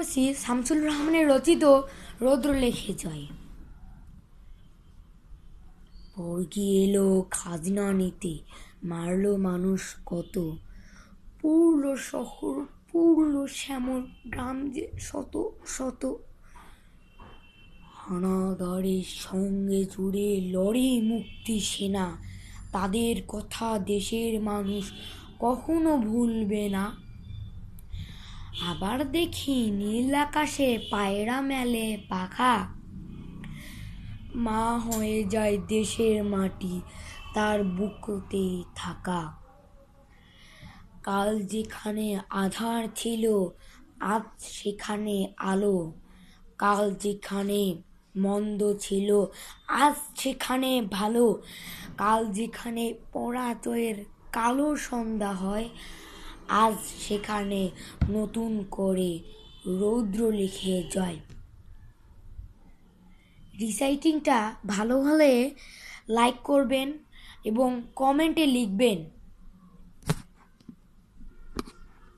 OC Shamsul রহমানের রচিত রৌদ্র লেখে জয়। বর্গি এলো খাজনা নিতে, মারলো মানুষ কত, পুরল শহর পুরল শ্যামল গ্রাম যে শত শত। হানাদারের সঙ্গে জুড়ে লড়ে মুক্তি সেনা, তাদের কথা দেশের মানুষ কখনো ভুলবে না। আবার দেখি নীল আকাশে পায়রা মেলে পাখা, মা হয়ে যায় দেশের মাটি তার বুকুতে থাকা। কাল যেখানে আধার ছিল আজ সেখানে আলো, কাল যেখানে মন্দ ছিল আজ সেখানে ভালো, কাল যেখানে পরাজয়ের কালো সন্ধ্যা হয় আজ সেখানে নতুন করে রৌদ্র লিখে জয়। রিসাইটিংটা ভালো হলে লাইক করবেন এবং কমেন্টে লিখবেন।